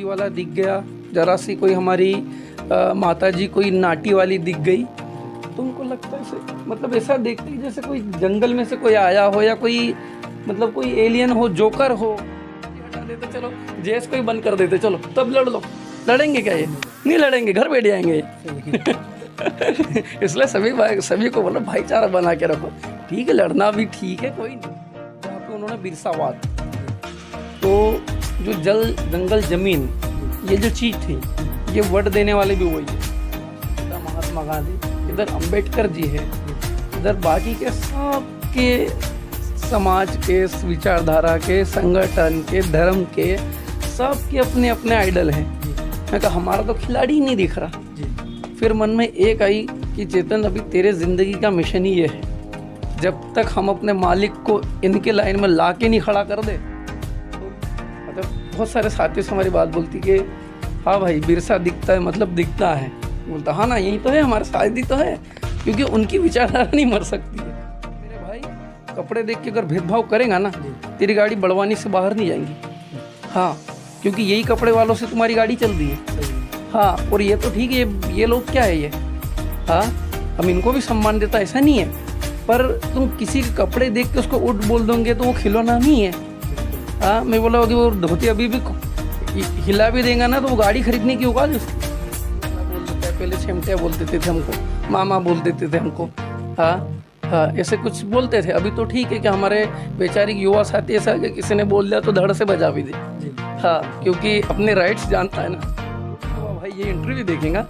वाला दिख गया, जरा सी कोई हमारी माता जी कोई नाटी वाली दिख गई, तो उनको लगता है मतलब ऐसा देखते ही जैसे कोई जंगल में से कोई आया हो या कोई मतलब कोई एलियन हो, जोकर हो। हटा देते, चलो जेस को ही बंद कर देते, चलो तब लड़ लो। लड़ेंगे क्या? ये नहीं लड़ेंगे, घर बैठ जाएंगे। इसलिए सभी को बोलो भाईचारा बना के रखो। ठीक है, लड़ना भी ठीक है, कोई नहीं। जहाँ पे उन्होंने बिरसावाद, तो जो जल जंगल जमीन ये जो चीज़ थी, ये वोट देने वाले भी वही है। इधर महात्मा गांधी, इधर अंबेडकर जी है, इधर बाकी के सब के समाज के, विचारधारा के, संगठन के, धर्म के, सब के अपने अपने आइडल हैं। मैं कहा हमारा तो खिलाड़ी ही नहीं दिख रहा। फिर मन में एक आई कि चेतन, अभी तेरे ज़िंदगी का मिशन ही ये है, जब तक हम अपने मालिक को इनके लाइन में ला के नहीं खड़ा कर दे। तो मतलब बहुत सारे साथियों से हमारी बात बोलती कि हाँ भाई, बिरसा दिखता है, मतलब दिखता है। बोलता हाँ ना, यही तो है, हमारे साथ ही तो है, क्योंकि उनकी विचारधारा नहीं मर सकती है। मेरे भाई, कपड़े देख के अगर भेदभाव करेगा ना, तेरी गाड़ी बड़वानी से बाहर नहीं जाएंगी। हाँ, क्योंकि यही कपड़े वालों से तुम्हारी गाड़ी चल रही है। हाँ, और ये तो ठीक है, ये लोग क्या है ये, हाँ हम इनको भी सम्मान देता, ऐसा नहीं है, पर तुम किसी के कपड़े देख के उसको उठ बोल दोगे तो वो खिलौना नहीं है। हाँ, मैं बोला कि वो धोती अभी भी हिला भी देगा ना, तो वो गाड़ी खरीदने की औकात है उसकी। बोल देते हैं, पहले छिमटिया बोल देते थे हमको, मामा बोल देते थे हमको। हाँ, ऐसे कुछ बोलते थे। अभी तो ठीक है कि हमारे बेचारी युवा साथी ऐसा कि किसी ने बोल दिया तो धड़ से बजा भी दे। हाँ, क्योंकि अपने राइट्स जानता है ना। तो भाई ये इंटरव्यू देखेंगे,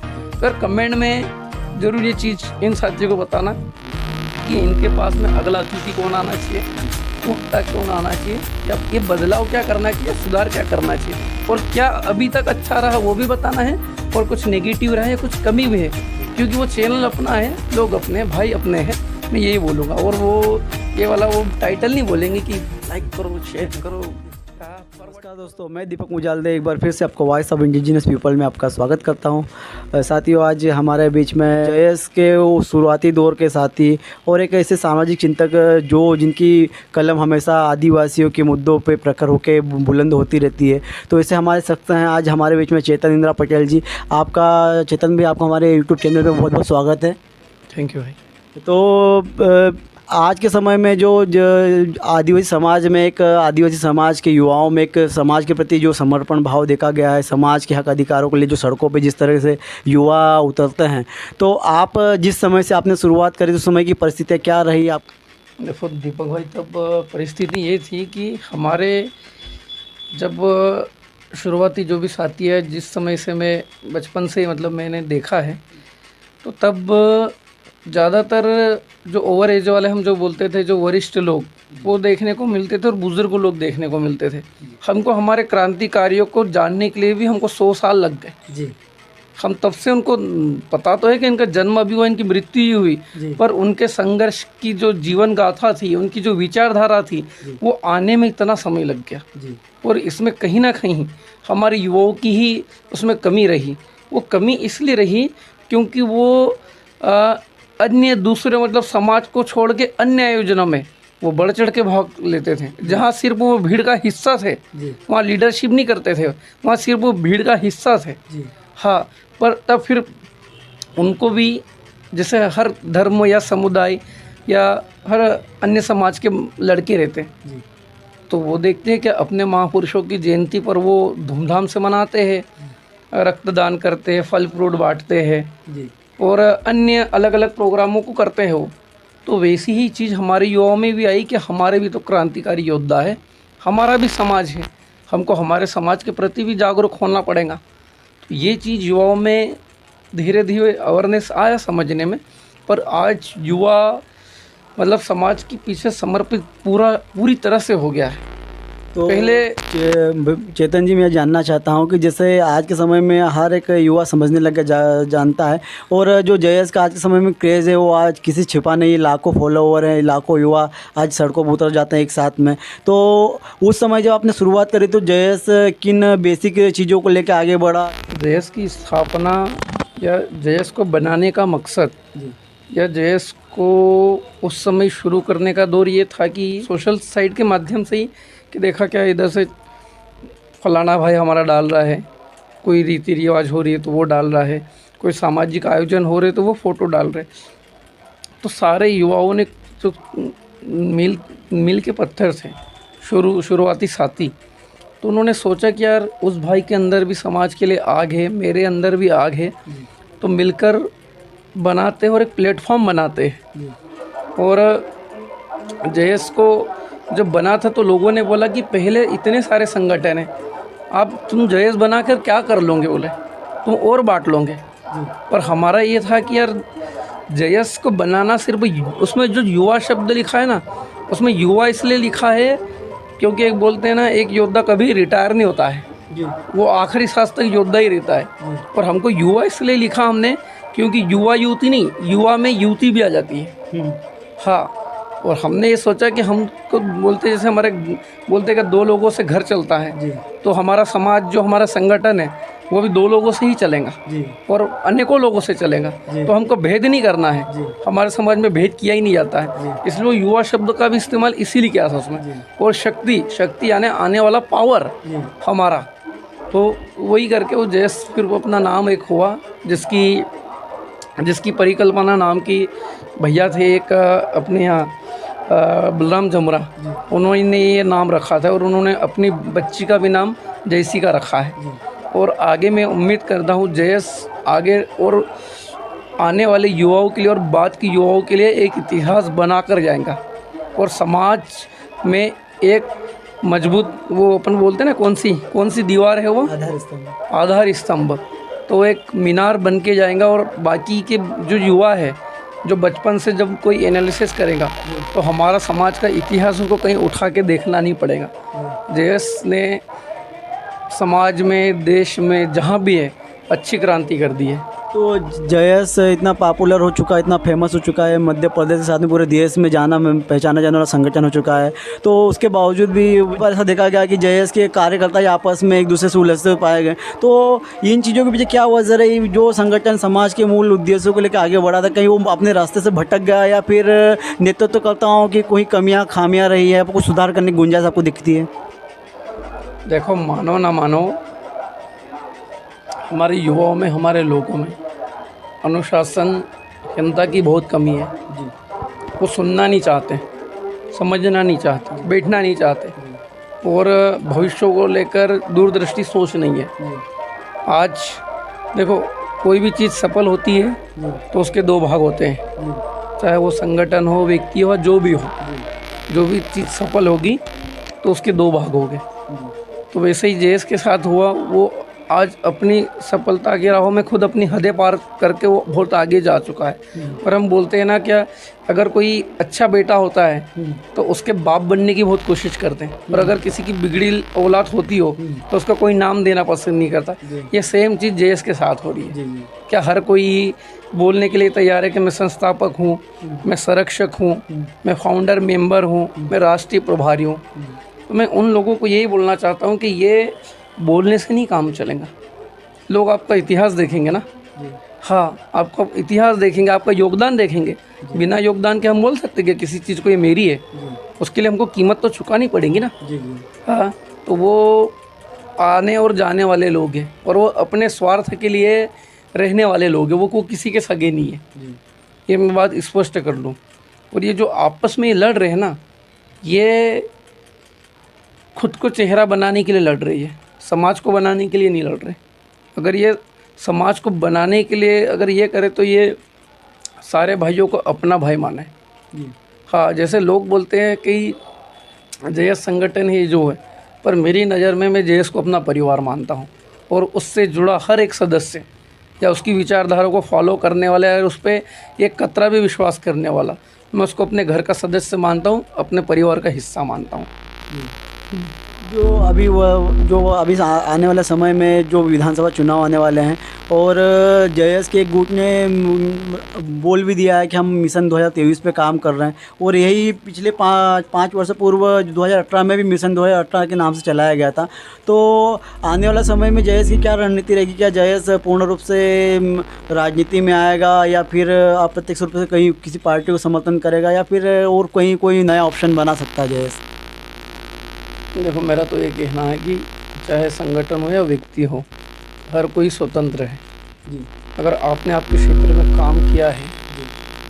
पर कमेंट में ज़रूर ये चीज़ इन साथियों को बताना कि इनके पास में अगला अतिथि कौन आना चाहिए, उठता कौन आना चाहिए, या ये बदलाव क्या करना चाहिए, सुधार क्या करना चाहिए, और क्या अभी तक अच्छा रहा वो भी बताना है, और कुछ नेगेटिव रहा है, कुछ कमी भी है, क्योंकि वो चैनल अपना है, लोग अपने, भाई अपने हैं। मैं यही बोलूँगा, और वो ये वाला वो टाइटल नहीं बोलेंगे कि लाइक करो, शेयर करो। नमस्कार दोस्तों, मैं दीपक मुजालदे एक बार फिर से आपको वॉइस ऑफ इंडिजिनस पीपल में आपका स्वागत करता हूं। साथियों, आज हमारे बीच में जेएस के वो शुरुआती दौर के साथी और एक ऐसे सामाजिक चिंतक जो जिनकी कलम हमेशा आदिवासियों के मुद्दों पे प्रखर होकर बुलंद होती रहती है, तो ऐसे हमारे शख्स हैं आज हमारे बीच में चेतन इंद्रा पटेल जी। आपका चेतन भी, आपका हमारे यूट्यूब चैनल पर बहुत बहुत स्वागत है। थैंक यू भाई। तो आज के समय में जो आदिवासी समाज में, एक आदिवासी समाज के युवाओं में एक समाज के प्रति जो समर्पण भाव देखा गया है, समाज के हक अधिकारों के लिए जो सड़कों पे जिस तरह से युवा उतरते हैं, तो आप जिस समय से आपने शुरुआत करी, उस समय की परिस्थितियाँ क्या रही आप? देखो दीपक भाई, तब परिस्थिति ये थी कि हमारे जब शुरुआती जो भी साथी है, जिस समय से मैं बचपन से मतलब मैंने देखा है, तो तब ज़्यादातर जो ओवर एज वाले हम जो बोलते थे, जो वरिष्ठ लोग, वो देखने को मिलते थे और बुज़ुर्ग लोग देखने को मिलते थे। हमको हमारे क्रांतिकारियों को जानने के लिए भी हमको 100 साल लग गए जी। हम तब से उनको पता तो है कि इनका जन्म अभी हुआ, इनकी मृत्यु ही हुई, पर उनके संघर्ष की जो जीवन गाथा थी, उनकी जो विचारधारा थी, वो आने में इतना समय लग गया जी। और इसमें कहीं ना कहीं हमारे युवाओं की ही उसमें कमी रही। वो कमी इसलिए रही क्योंकि वो अन्य दूसरे मतलब समाज को छोड़ के अन्य आयोजनों में वो बढ़ चढ़ के भाग लेते थे। जहाँ सिर्फ वो भीड़ का हिस्सा थे, वहाँ लीडरशिप नहीं करते थे, वहाँ सिर्फ वो भीड़ का हिस्सा थे। हाँ, पर तब फिर उनको भी, जैसे हर धर्म या समुदाय या हर अन्य समाज के लड़के रहते हैं, तो वो देखते हैं कि अपने महापुरुषों की जयंती पर वो धूमधाम से मनाते हैं, रक्तदान करते हैं, फल फ्रूट बांटते हैं और अन्य अलग अलग प्रोग्रामों को करते हैं वो। तो वैसी ही चीज़ हमारे युवाओं में भी आई कि हमारे भी तो क्रांतिकारी योद्धा है, हमारा भी समाज है, हमको हमारे समाज के प्रति भी जागरूक होना पड़ेगा। तो ये चीज़ युवाओं में धीरे धीरे अवेयरनेस आया समझने में। पर आज युवा मतलब समाज के पीछे समर्पित पूरी तरह से हो गया है। तो पहले चेतन जी, मैं जानना चाहता हूं कि जैसे आज के समय में हर एक युवा समझने लग गया, जानता है, और जो जेएस का आज के समय में क्रेज़ है वो आज किसी छिपा नहीं, लाखों फॉलोवर हैं, लाखों युवा आज सड़कों पर उतर जाते हैं एक साथ में। तो उस समय जब आपने शुरुआत करी तो जेएस किन बेसिक चीज़ों को लेकर आगे बढ़ा? जेएस की स्थापना या जेएस को बनाने का मकसद या जेएस को उस समय शुरू करने का दौर ये था कि सोशल साइट के माध्यम से ही कि देखा क्या इधर से फलाना भाई हमारा डाल रहा है, कोई रीति रिवाज हो रही है तो वो डाल रहा है, कोई सामाजिक आयोजन हो रहे तो वो फ़ोटो डाल रहे। तो सारे युवाओं ने जो मील के पत्थर थे, शुरुआती साथी, तो उन्होंने सोचा कि यार उस भाई के अंदर भी समाज के लिए आग है, मेरे अंदर भी आग है, तो मिलकर बनाते और एक प्लेटफॉर्म बनाते। और जेएस को जब बना था तो लोगों ने बोला कि पहले इतने सारे संगठन हैं, अब तुम जेएस बनाकर क्या कर लोगे, बोले तुम और बांट लोगे। पर हमारा ये था कि यार जेएस को बनाना सिर्फ उसमें जो युवा शब्द लिखा है ना, उसमें युवा इसलिए लिखा है क्योंकि एक बोलते हैं ना, एक योद्धा कभी रिटायर नहीं होता है, वो आखिरी सांस तक योद्धा ही रहता है। और हमको युवा इसलिए लिखा हमने क्योंकि युवा युवती नहीं, युवा में युवती भी आ जाती है। हाँ, और हमने ये सोचा कि हमको बोलते जैसे हमारे बोलते कि 2 लोगों से घर चलता है, तो हमारा समाज जो हमारा संगठन है वो भी 2 लोगों से ही चलेगा और अनेकों लोगों से चलेगा। तो हमको भेद नहीं करना है, हमारे समाज में भेद किया ही नहीं जाता है, इसलिए युवा शब्द का भी इस्तेमाल इसीलिए किया था उसमें। और शक्ति यानी आने वाला पावर हमारा, तो वही करके वो जेएस फिर वो अपना नाम एक हुआ, जिसकी परिकल्पना नाम की भैया थे एक अपने यहाँ बलराम जमुरा, उन्होंने ये नाम रखा था और उन्होंने अपनी बच्ची का भी नाम जयसी का रखा है। और आगे मैं उम्मीद करता हूँ जेएस आगे और आने वाले युवाओं के लिए और बाद की युवाओं के लिए एक इतिहास बना कर जाएगा और समाज में एक मजबूत, वो अपन बोलते हैं ना, कौन सी दीवार है वो, आधार स्तंभ, तो एक मीनार बन के जाएगा। और बाकी के जो युवा है, जो बचपन से जब कोई एनालिसिस करेगा तो हमारा समाज का इतिहास उनको कहीं उठा के देखना नहीं पड़ेगा। जेएस ने समाज में, देश में, जहाँ भी है अच्छी क्रांति कर दी है। तो जेएस इतना पॉपुलर हो चुका है, इतना फेमस हो चुका है, मध्य प्रदेश के साथ में पूरे देश में पहचाना जाने वाला संगठन हो चुका है, तो उसके बावजूद भी ऐसा देखा गया कि जेएस के कार्यकर्ता आपस में एक दूसरे से उलझते हुए पाए गए। तो इन चीज़ों के पीछे क्या वजह रही? जो संगठन समाज के मूल उद्देश्यों को लेकर आगे बढ़ा था, कहीं वो अपने रास्ते से भटक गया या फिर नेतृत्वकर्ताओं की कोई कमियाँ खामियाँ रही है, कुछ सुधार करने की गुंजाइश आपको दिखती है? देखो, मानो ना मानो, हमारे युवाओं में, हमारे लोगों में अनुशासनहीनता की बहुत कमी है। वो सुनना नहीं चाहते, समझना नहीं चाहते, बैठना नहीं चाहते और भविष्य को लेकर दूरदृष्टि सोच नहीं है। आज देखो, कोई भी चीज़ सफल होती है तो उसके 2 भाग होते हैं, चाहे वो संगठन हो, व्यक्ति हो, जो भी हो। जो भी चीज़ सफल होगी तो उसके 2 भाग हो गए। तो वैसे ही जेएस के साथ हुआ, वो आज अपनी सफलता की राहों में खुद अपनी हदें पार करके वो बहुत आगे जा चुका है। और हम बोलते हैं ना, क्या अगर कोई अच्छा बेटा होता है तो उसके बाप बनने की बहुत कोशिश करते हैं, और अगर किसी की बिगड़ी औलाद होती हो तो उसका कोई नाम देना पसंद नहीं करता। ये सेम चीज़ जेएस के साथ हो रही है। क्या हर कोई बोलने के लिए तैयार है कि मैं संस्थापक हूँ, मैं संरक्षक हूँ, मैं फाउंडर मेंबर हूँ, मैं राष्ट्रीय प्रभारी हूँ? तो मैं उन लोगों को यही बोलना चाहता हूँ कि ये बोलने से नहीं काम चलेगा। लोग आपका इतिहास देखेंगे ना, हाँ, आपका इतिहास देखेंगे, आपका योगदान देखेंगे। बिना योगदान के हम बोल सकते कि किसी चीज़ को ये मेरी है, उसके लिए हमको कीमत तो चुकानी पड़ेगी ना। हाँ, तो वो आने और जाने वाले लोग हैं और वो अपने स्वार्थ के लिए रहने वाले लोग हैं, वो किसी के सगे नहीं है। ये मैं बात स्पष्ट कर लूँ। और ये जो आपस में लड़ रहे हैं ना, ये खुद को चेहरा बनाने के लिए लड़ रही है, समाज को बनाने के लिए नहीं लड़ रहे। अगर ये समाज को बनाने के लिए अगर ये करे तो ये सारे भाइयों को अपना भाई माने। हाँ, जैसे लोग बोलते हैं कि जेएस संगठन ही जो है, पर मेरी नज़र में मैं जेएस को अपना परिवार मानता हूँ और उससे जुड़ा हर एक सदस्य या उसकी विचारधारा को फॉलो करने वाला है और उस पर एक कतरा भी विश्वास करने वाला, मैं उसको अपने घर का सदस्य मानता हूँ, अपने परिवार का हिस्सा मानता हूँ। जो अभी आने वाले समय में जो विधानसभा चुनाव आने वाले हैं और जेएस के एक गुट ने बोल भी दिया है कि हम मिशन 2023 पे काम कर रहे हैं, और यही पिछले 5 वर्ष पूर्व 2018 में भी मिशन 2018 के नाम से चलाया गया था। तो आने वाला समय में जेएस की क्या रणनीति रहेगी? क्या जेएस पूर्ण रूप से राजनीति में आएगा या फिर अप्रत्यक्ष रूप से कहीं किसी पार्टी को समर्थन करेगा या फिर और कहीं कोई नया ऑप्शन बना सकता है जेएस? देखो, मेरा तो ये कहना है कि चाहे संगठन हो या व्यक्ति हो, हर कोई स्वतंत्र है। जी अगर आपने आपके क्षेत्र में काम किया है, जी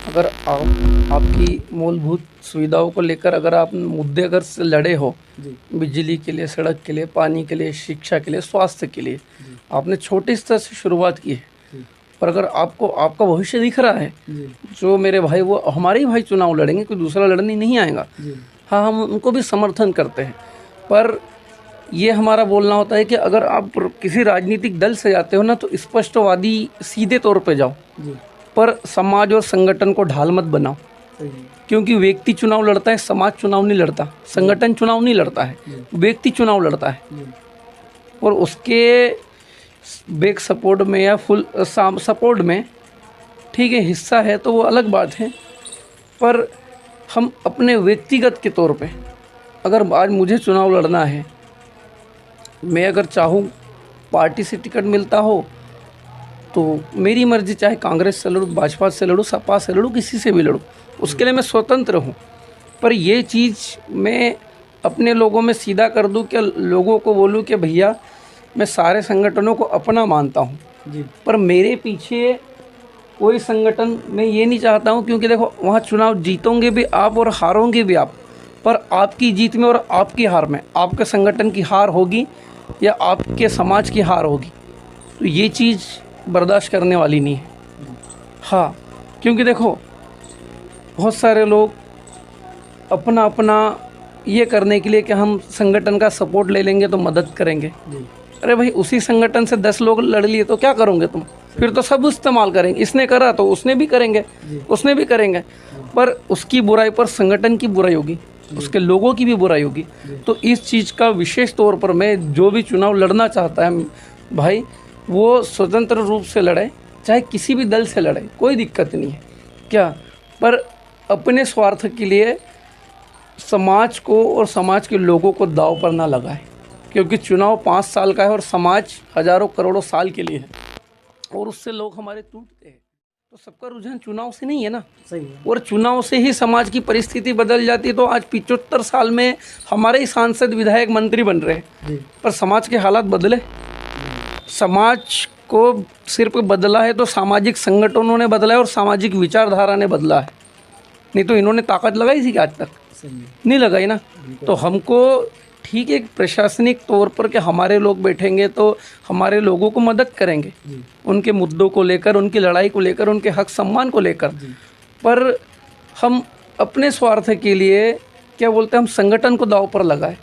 अगर आप आपकी मूलभूत सुविधाओं को लेकर अगर आप मुद्दे अगर से लड़े हो, जी बिजली के लिए, सड़क के लिए, पानी के लिए, शिक्षा के लिए, स्वास्थ्य के लिए, जी आपने छोटे स्तर से शुरुआत की है, जी और अगर आपको आपका भविष्य दिख रहा है, जी जो मेरे भाई वो हमारे ही भाई चुनाव लड़ेंगे, कोई दूसरा लड़ने नहीं आएगा। जी हाँ, हम उनको भी समर्थन करते हैं, पर ये हमारा बोलना होता है कि अगर आप किसी राजनीतिक दल से जाते हो ना, तो स्पष्टवादी सीधे तौर पे जाओ, जी पर समाज और संगठन को ढाल मत बनाओ। सही है। क्योंकि व्यक्ति चुनाव लड़ता है, समाज चुनाव नहीं लड़ता, संगठन चुनाव नहीं लड़ता है, व्यक्ति चुनाव लड़ता है। जी और उसके बैक सपोर्ट में या फुल सपोर्ट में, ठीक है, हिस्सा है तो वो अलग बात है, पर हम अपने व्यक्तिगत के तौर पे अगर आज मुझे चुनाव लड़ना है, मैं अगर चाहूँ पार्टी से टिकट मिलता हो तो मेरी मर्ज़ी, चाहे कांग्रेस से लड़ूँ, भाजपा से लड़ूँ, सपा से लड़ूँ, किसी से भी लड़ूँ, उसके लिए मैं स्वतंत्र हूँ। पर ये चीज़ मैं अपने लोगों में सीधा कर दूँ कि लोगों को बोलूँ कि भैया मैं सारे संगठनों को अपना मानता हूँ, जी पर मेरे पीछे कोई संगठन मैं ये नहीं चाहता हूँ, क्योंकि देखो वहाँ चुनाव जीतोगे भी आप और हारोगे भी आप, पर आपकी जीत में और आपकी हार में आपके संगठन की हार होगी या आपके समाज की हार होगी, तो ये चीज़ बर्दाश्त करने वाली नहीं है। हाँ, क्योंकि देखो बहुत सारे लोग अपना अपना ये करने के लिए कि हम संगठन का सपोर्ट ले लेंगे तो मदद करेंगे। जी अरे भाई, उसी संगठन से 10 लोग लड़ लिए तो क्या करोगे तुम? फिर तो सब इस्तेमाल करेंगे, इसने करा तो उसने भी करेंगे, उसने भी करेंगे, पर उसकी बुराई पर संगठन की बुराई होगी, उसके लोगों की भी बुराई होगी। तो इस चीज़ का विशेष तौर पर मैं, जो भी चुनाव लड़ना चाहता है भाई, वो स्वतंत्र रूप से लड़े, चाहे किसी भी दल से लड़े, कोई दिक्कत नहीं है क्या, पर अपने स्वार्थ के लिए समाज को और समाज के लोगों को दांव पर ना लगाए, क्योंकि चुनाव 5 साल का है और समाज हजारों करोड़ों साल के लिए है, और उससे लोग हमारे टूटते हैं। तो सबका रुझान चुनाव से नहीं है ना, सही है। और चुनाव से ही समाज की परिस्थिति बदल जाती है। तो आज 75 साल में हमारे ही सांसद, विधायक, मंत्री बन रहे हैं, जी पर समाज के हालात बदले? समाज को सिर्फ बदला है तो सामाजिक संगठनों ने बदला है और सामाजिक विचारधारा ने बदला है, नहीं तो इन्होंने ताकत लगाई थी कि आज तक सही है। नहीं लगाई ना। तो हमको ठीक है, प्रशासनिक तौर पर कि हमारे लोग बैठेंगे तो हमारे लोगों को मदद करेंगे, जी उनके मुद्दों को लेकर, उनकी लड़ाई को लेकर, उनके हक सम्मान को लेकर, पर हम अपने स्वार्थ के लिए क्या बोलते हैं, हम संगठन को दांव पर लगाए,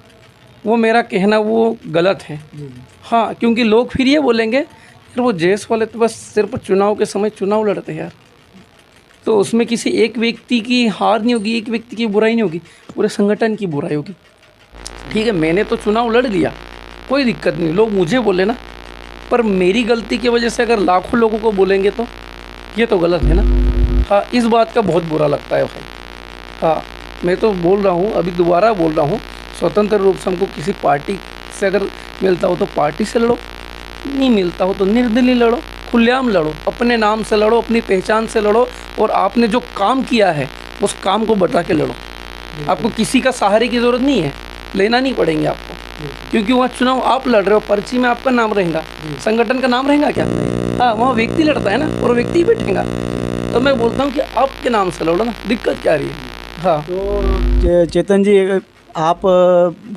वो मेरा कहना वो गलत है। जी हाँ, क्योंकि लोग फिर ये बोलेंगे यार वो जेस वाले तो बस सिर्फ चुनाव के समय चुनाव लड़ते हैं यार, तो उसमें किसी एक व्यक्ति की हार नहीं होगी, एक व्यक्ति की बुराई नहीं होगी, पूरे संगठन की बुराई होगी। ठीक है, मैंने तो चुनाव लड़ लिया, कोई दिक्कत नहीं, लोग मुझे बोले ना, पर मेरी गलती की वजह से अगर लाखों लोगों को बोलेंगे तो ये तो गलत है ना। हाँ, इस बात का बहुत बुरा लगता है भाई। हाँ, मैं तो बोल रहा हूँ, अभी दोबारा बोल रहा हूँ, स्वतंत्र रूप से हमको किसी पार्टी से अगर मिलता हो तो पार्टी से लड़ो, नहीं मिलता हो तो निर्दलीय लड़ो, खुलेआम लड़ो, अपने नाम से लड़ो, अपनी पहचान से लड़ो, और आपने जो काम किया है उस काम को बता के लड़ो। आपको किसी का सहारे की ज़रूरत नहीं है, लेना नहीं पड़ेंगे आपको, क्योंकि वहाँ चुनाव आप लड़ रहे हो, पर्ची में आपका नाम रहेगा, संगठन का नाम रहेगा क्या? हाँ, वहाँ व्यक्ति लड़ता है ना, और व्यक्ति ही बैठेगा। तो मैं बोलता हूँ कि आपके नाम से लड़ो ना, दिक्कत क्या रही है। हाँ, तो चेतन जी, आप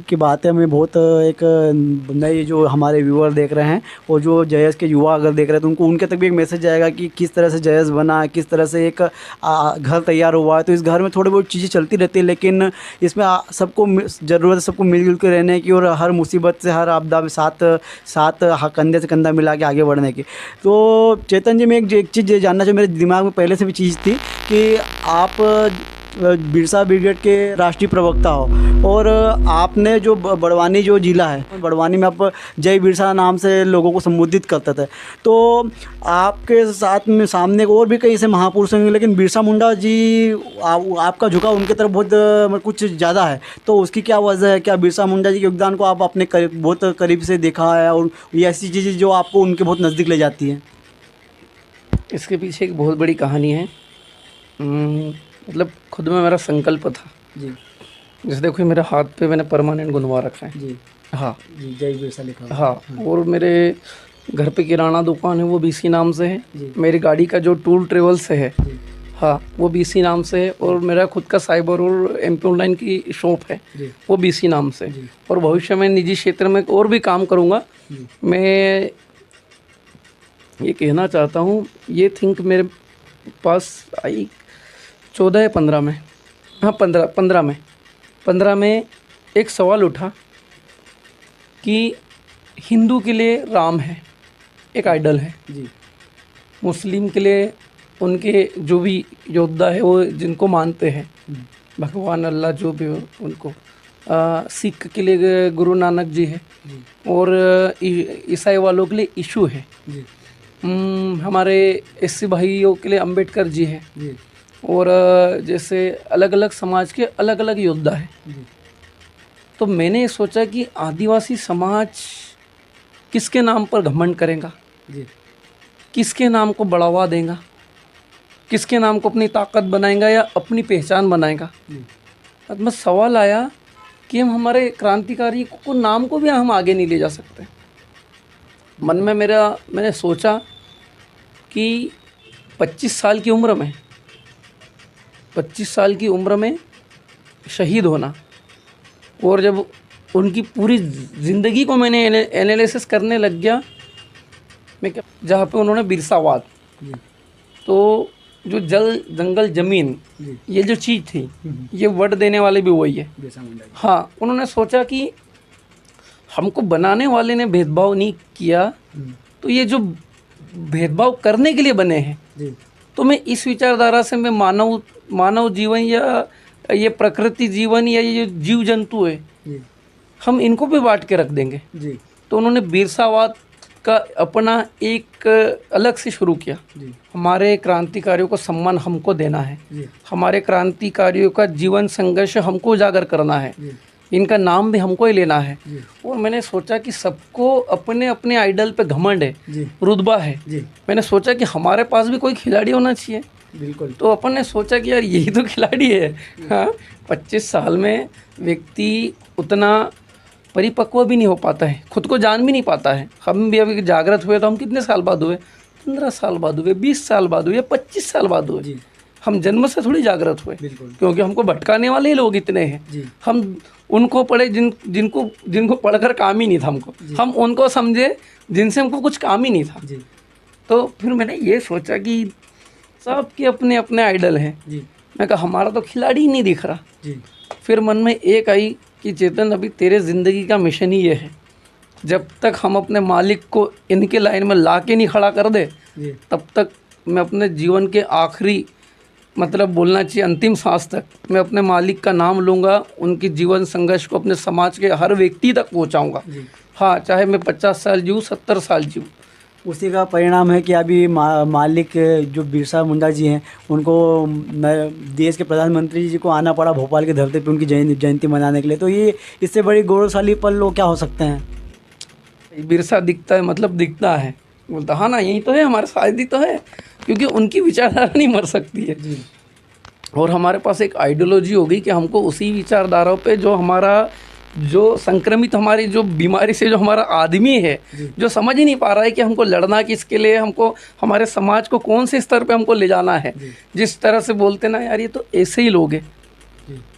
की बातें हमें बहुत एक नए जो हमारे व्यूअर देख रहे हैं और जो जयस के युवा अगर देख रहे हैं तो उनको, उनके तक भी एक मैसेज जाएगा कि किस तरह से जयस बना, किस तरह से एक घर तैयार हुआ है। तो इस घर में थोड़ी बहुत चीज़ें चलती रहती है, लेकिन इसमें सबको ज़रूरत है सबको मिलजुल के रहने की, और हर मुसीबत से, हर आपदा में साथ कंधे से कंधा मिला के आगे बढ़ने की। तो चेतन जी, मैं एक चीज़ जानना चाहिए, मेरे दिमाग में पहले से भी चीज़ थी कि आप बिरसा ब्रिगेड के राष्ट्रीय प्रवक्ता हो, और आपने जो बड़वानी जो ज़िला है, बड़वानी में आप जय बिरसा नाम से लोगों को संबोधित करते थे। तो आपके साथ में सामने और भी कई ऐसे महापुरुष हैं, लेकिन बिरसा मुंडा जी आपका झुकाव उनकी तरफ बहुत कुछ ज़्यादा है। तो उसकी क्या वजह है? क्या बिरसा मुंडा जी के योगदान को आप अपने बहुत करीब से देखा है, और ये ऐसी चीज़ें जो आपको उनके बहुत नज़दीक ले जाती हैं? इसके पीछे एक बहुत बड़ी कहानी है। मतलब खुद में मेरा संकल्प था जी। जैसे देखो मेरे हाथ पे मैंने परमानेंट गुनवा रखा है जी हाँ जी, जय बिरसा लिखा हुआ है। हाँ, और मेरे घर पे किराना दुकान है वो भी इसी नाम से है। जी। मेरी गाड़ी का जो टूल ट्रेवल्स है जी हाँ वो भी इसी नाम से है। और मेरा खुद का साइबर और MP ऑनलाइन की शॉप है जी वो भी इसी नाम से। जी और भविष्य में निजी क्षेत्र में और भी काम करूँगा। जी मैं ये कहना चाहता हूँ, ये थिंक मेरे पास आई 14 या 15 में, हाँ 15 में एक सवाल उठा कि हिंदू के लिए राम है, एक आइडल है, जी मुस्लिम के लिए उनके जो भी योद्धा है वो जिनको मानते हैं भगवान अल्लाह जो भी हो उनको, सिख के लिए गुरु नानक जी है, जी और ईसाई वालों के लिए यीशु है, जी हमारे SC भाइयों के लिए अंबेडकर जी है, जी और जैसे अलग अलग समाज के अलग अलग योद्धा है। जी तो मैंने ये सोचा कि आदिवासी समाज किसके नाम पर घमंड करेगा, जी किसके नाम को बढ़ावा देगा, किसके नाम को अपनी ताकत बनाएगा या अपनी पहचान बनाएगा। जी अब मैं सवाल आया कि हम हमारे क्रांतिकारी को नाम को भी हम आगे नहीं ले जा सकते। मन में मैंने सोचा कि 25 साल की उम्र में शहीद होना, और जब उनकी पूरी ज़िंदगी को मैंने एनालिसिस करने लग गया, मैं क्या जहाँ पे उन्होंने बिरसावाद, जी तो जो जल जंगल ज़मीन जी ये जो चीज़ थी ये वर्ड देने वाले भी वही है। बिरसा मुंडा जी। हाँ, उन्होंने सोचा कि हमको बनाने वाले ने भेदभाव नहीं किया, तो ये जो भेदभाव करने के लिए बने हैं, जी तो मैं इस विचारधारा से मैं मानव जीवन या ये प्रकृति जीवन या ये जो जीव जंतु है जी हम इनको भी बांट के रख देंगे। जी तो उन्होंने बिरसावाद का अपना एक अलग से शुरू किया। जी हमारे क्रांतिकारियों को सम्मान हमको देना है, जी हमारे क्रांतिकारियों का जीवन संघर्ष हमको उजागर करना है, जी इनका नाम भी हमको ही लेना है। जी और मैंने सोचा कि सबको अपने अपने आइडल पे घमंड है, जी रुतबा है। जी मैंने सोचा कि हमारे पास भी कोई खिलाड़ी होना चाहिए। बिल्कुल। तो अपन ने सोचा कि यार यही तो खिलाड़ी है। हाँ, 25 साल में व्यक्ति उतना परिपक्व भी नहीं हो पाता है, खुद को जान भी नहीं पाता है। हम भी अभी जागृत हुए तो हम कितने साल बाद हुए? 15 साल बाद हुए, 20 साल बाद हुए, 25 साल बाद हुए। जी हम जन्म से थोड़ी जागृत हुए, बिल्कुल। क्योंकि हमको भटकाने वाले ही लोग इतने हैं। जी हम उनको पढ़े जिनको पढ़कर काम ही नहीं था हमको, हम उनको समझे जिनसे हमको कुछ काम ही नहीं था। जी तो फिर मैंने ये सोचा कि सबके अपने अपने आइडल हैं। जी मैं कहा हमारा तो खिलाड़ी ही नहीं दिख रहा। जी फिर मन में एक आई कि चेतन अभी तेरे ज़िंदगी का मिशन ही ये है, जब तक हम अपने मालिक को इनके लाइन में ला के नहीं खड़ा कर दे जी तब तक मैं अपने जीवन के आखिरी मतलब बोलना चाहिए अंतिम सांस तक मैं अपने मालिक का नाम लूँगा, उनकी जीवन संघर्ष को अपने समाज के हर व्यक्ति तक पहुँचाऊँगा। जी हाँ, चाहे मैं 50 साल जीऊँ, 70 साल जीऊँ। उसी का परिणाम है कि अभी मालिक जो बिरसा मुंडा जी हैं उनको देश के प्रधानमंत्री जी को आना पड़ा भोपाल के धरती पे उनकी जयंती मनाने के लिए। तो ये इससे बड़ी गौरवशाली पल लोग क्या हो सकते हैं? बिरसा दिखता है मतलब दिखता है, बोलता हाँ ना यही तो है, हमारे शायद ही तो है, क्योंकि उनकी विचारधारा नहीं मर सकती है। जी और हमारे पास एक आइडियोलॉजी हो गई कि हमको उसी विचारधाराओं पे जो संक्रमित हमारी जो बीमारी से जो हमारा आदमी है, जो समझ ही नहीं पा रहा है कि हमको लड़ना किसके लिए, हमको हमारे समाज को कौन से स्तर पे हमको ले जाना है। जिस तरह से बोलते ना यार ये तो ऐसे ही लोग हैं,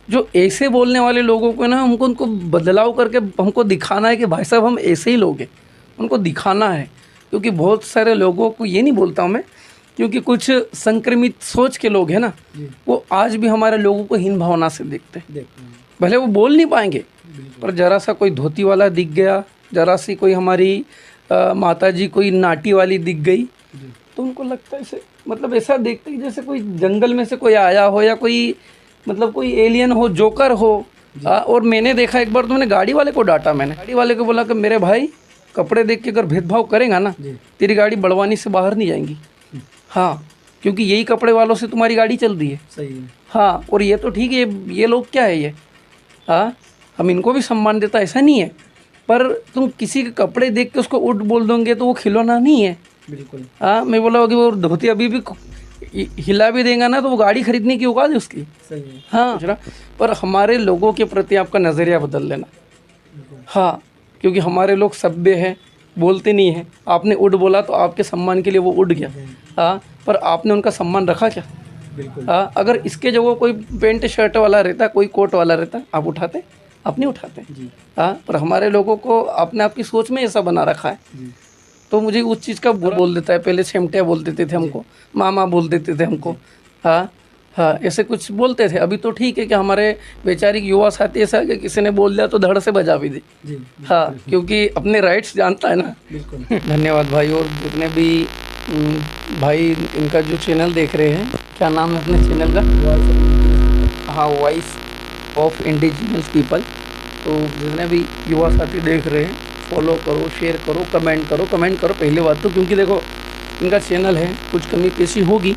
जो ऐसे बोलने वाले लोगों को ना हमको उनको बदलाव करके हमको दिखाना है कि भाई साहब हम ऐसे ही लोग हैं, उनको दिखाना है। क्योंकि बहुत सारे लोगों को ये नहीं बोलता हूँ मैं, क्योंकि कुछ संक्रमित सोच के लोग हैं ना, वो आज भी हमारे लोगों को हीन भावना से देखते हैं। भले वो बोल नहीं पाएंगे, पर जरा सा कोई धोती वाला दिख गया, जरा सी कोई हमारी माता जी कोई नाटी वाली दिख गई, तो उनको लगता है ऐसे मतलब ऐसा देखते हैं जैसे कोई जंगल में से कोई आया हो या कोई मतलब कोई एलियन हो, जोकर हो। और मैंने देखा एक बार तो मैंने गाड़ी वाले को डांटा, मैंने गाड़ी वाले को बोला कि मेरे भाई कपड़े देख के अगर भेदभाव करेगा ना, तेरी गाड़ी बड़वानी से बाहर नहीं जाएंगी। हाँ, क्योंकि यही कपड़े वालों से तुम्हारी गाड़ी चल रही है। सही है। हाँ, और ये तो ठीक है, ये लोग क्या है ये, हाँ हम इनको भी सम्मान देता ऐसा नहीं है, पर तुम किसी के कपड़े देख के उसको उठ बोल दोगे तो वो खिलौना नहीं है। बिल्कुल। हाँ, मैं बोला कि वो धोती अभी भी हिला भी देगा ना तो वो गाड़ी खरीदने की औकात है उसकी। सही है। हाँ, पर हमारे लोगों के प्रति आपका नज़रिया बदल लेना। हाँ, क्योंकि हमारे लोग सभ्य हैं, बोलते नहीं हैं। आपने उड बोला तो आपके सम्मान के लिए वो उड़ गया, हाँ, पर आपने उनका सम्मान रखा क्या? बिल्कुल। हाँ, अगर इसके जगह कोई पेंट शर्ट वाला रहता, कोई कोट वाला रहता, आप उठाते? आप नहीं उठाते। जी हाँ, पर हमारे लोगों को आपने आपकी सोच में ऐसा बना रखा है। जी तो मुझे उस चीज़ का बुरा बोल देता है। पहले सेमटिया बोल देते थे हमको, मामा बोल देते थे हमको, हाँ हाँ, ऐसे कुछ बोलते थे। अभी तो ठीक है कि हमारे बेचारी युवा साथी ऐसा है कि किसी ने बोल दिया तो धड़ से बजा भी दे, जी हाँ, क्योंकि अपने राइट्स जानता है ना। बिल्कुल। धन्यवाद भाई। और जितने भी भाई इनका जो चैनल देख रहे हैं, क्या नाम है अपने चैनल का? हाँ, वॉइस ऑफ इंडिजिनस पीपल। तो जितने भी युवा साथी देख रहे हैं, फॉलो करो, शेयर करो, कमेंट करो। कमेंट करो पहली बात तो, क्योंकि देखो इनका चैनल है, कुछ कमी पेशी होगी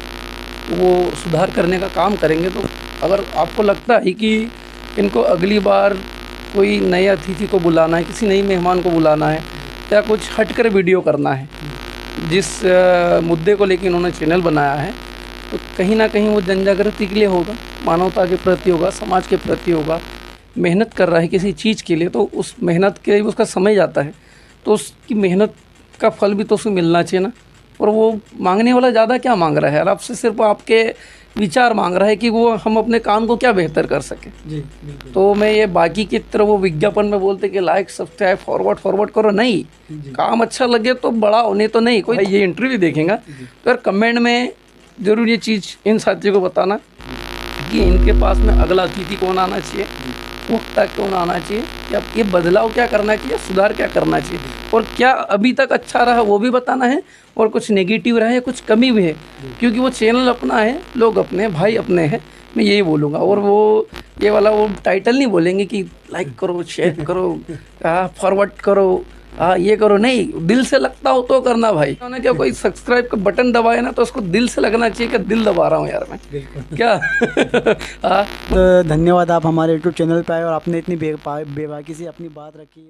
तो वो सुधार करने का काम करेंगे। तो अगर आपको लगता है कि इनको अगली बार कोई नए अतिथि को बुलाना है, किसी नई मेहमान को बुलाना है, या कुछ हटकर वीडियो करना है, जिस मुद्दे को लेकर इन्होंने चैनल बनाया है, तो कहीं ना कहीं वो जनजागृति के लिए होगा, मानवता के प्रति होगा, समाज के प्रति होगा। मेहनत कर रहा है किसी चीज़ के लिए, तो उस मेहनत के लिए उसका समय जाता है, तो उसकी मेहनत का फल भी तो उसे मिलना चाहिए ना। और वो मांगने वाला ज़्यादा क्या मांग रहा है यार? आपसे सिर्फ आपके विचार मांग रहा है कि वो हम अपने काम को क्या बेहतर कर सकें। जी बिल्कुल। तो मैं ये बाकी की तरह वो विज्ञापन में बोलते कि लाइक सब्सक्राइब फॉरवर्ड करो, नहीं, काम अच्छा लगे तो बढ़ाओ, नहीं तो नहीं। कोई ये इंटरव्यू देखेगा तो यार कमेंट में ज़रूर ये चीज़ इन साथियों को बताना कि इनके पास में अगला अतिथि कौन आना चाहिए, वक्ता कौन आना चाहिए, या ये बदलाव क्या करना चाहिए, सुधार क्या करना चाहिए, और क्या अभी तक अच्छा रहा वो भी बताना है, और कुछ नेगेटिव रहा है, कुछ कमी भी है, क्योंकि वो चैनल अपना है, लोग अपने हैं, भाई अपने हैं, मैं यही बोलूँगा। और वो ये वाला वो टाइटल नहीं बोलेंगे कि लाइक करो, शेयर करो, फॉरवर्ड करो, हाँ ये करो, नहीं, दिल से लगता हो तो करना भाई। उन्होंने क्या कोई सब्सक्राइब का बटन दबाया ना, तो उसको दिल से लगना चाहिए कि दिल दबा रहा हूँ यार मैं, क्या। हाँ, तो धन्यवाद, आप हमारे यूट्यूब चैनल पे आए और आपने इतनी बेबाकी से अपनी बात रखी।